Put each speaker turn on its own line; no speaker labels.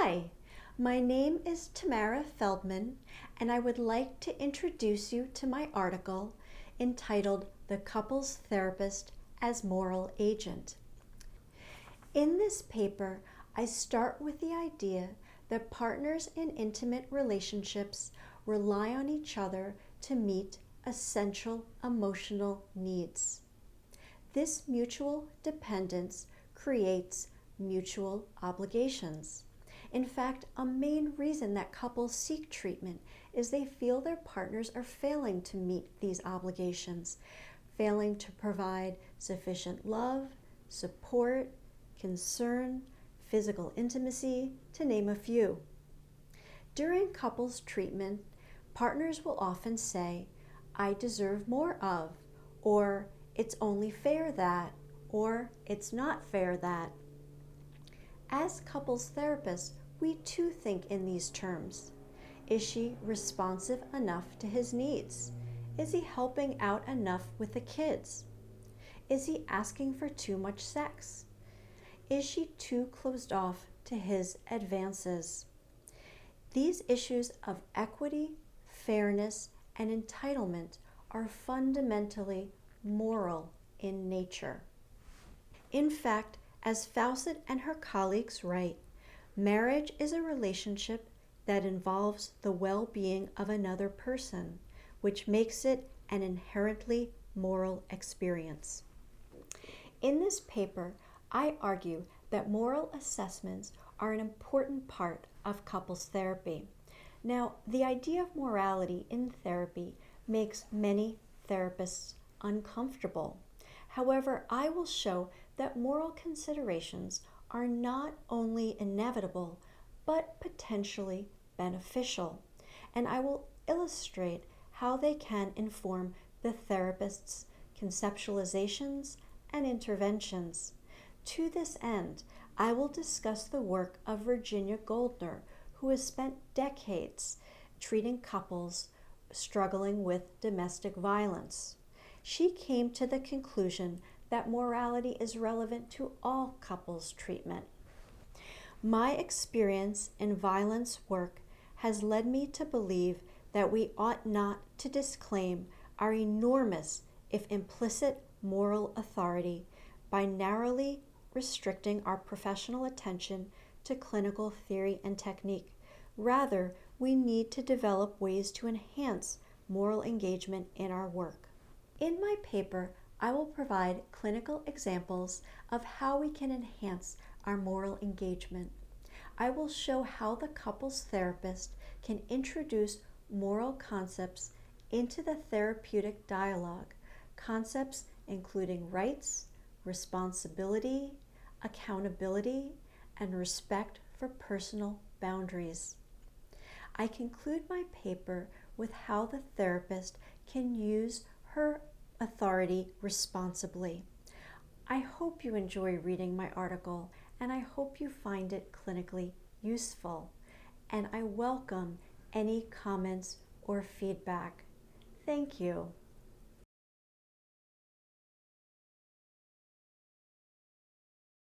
Hi, my name is Tamara Feldman, and I would like to introduce you to my article entitled The Couples Therapist as Moral Agent. In this paper, I start with the idea that partners in intimate relationships rely on each other to meet essential emotional needs. This mutual dependence creates mutual obligations. In fact, a main reason that couples seek treatment is they feel their partners are failing to meet these obligations, failing to provide sufficient love, support, concern, physical intimacy, to name a few. During couples treatment, partners will often say, "I deserve more of," or "it's only fair that," or "it's not fair that." As couples therapists, we too think in these terms. Is she responsive enough to his needs? Is he helping out enough with the kids? Is he asking for too much sex? Is she too closed off to his advances? These issues of equity, fairness, and entitlement are fundamentally moral in nature. In fact, as Fawcett and her colleagues write, marriage is a relationship that involves the well-being of another person, which makes it an inherently moral experience. In this paper, I argue that moral assessments are an important part of couples therapy. Now, the idea of morality in therapy makes many therapists uncomfortable. However, I will show that moral considerations are not only inevitable, but potentially beneficial, and I will illustrate how they can inform the therapist's conceptualizations and interventions. To this end, I will discuss the work of Virginia Goldner, who has spent decades treating couples struggling with domestic violence. She came to the conclusion that morality is relevant to all couples treatment. My experience in violence work has led me to believe that we ought not to disclaim our enormous, if implicit, moral authority by narrowly restricting our professional attention to clinical theory and technique. Rather, we need to develop ways to enhance moral engagement in our work. In my paper, I will provide clinical examples of how we can enhance our moral engagement. I will show how the couples therapist can introduce moral concepts into the therapeutic dialogue, concepts including rights, responsibility, accountability, and respect for personal boundaries. I conclude my paper with how the therapist can use her authority responsibly. I hope you enjoy reading my article, and I hope you find it clinically useful. And I welcome any comments or feedback. Thank you.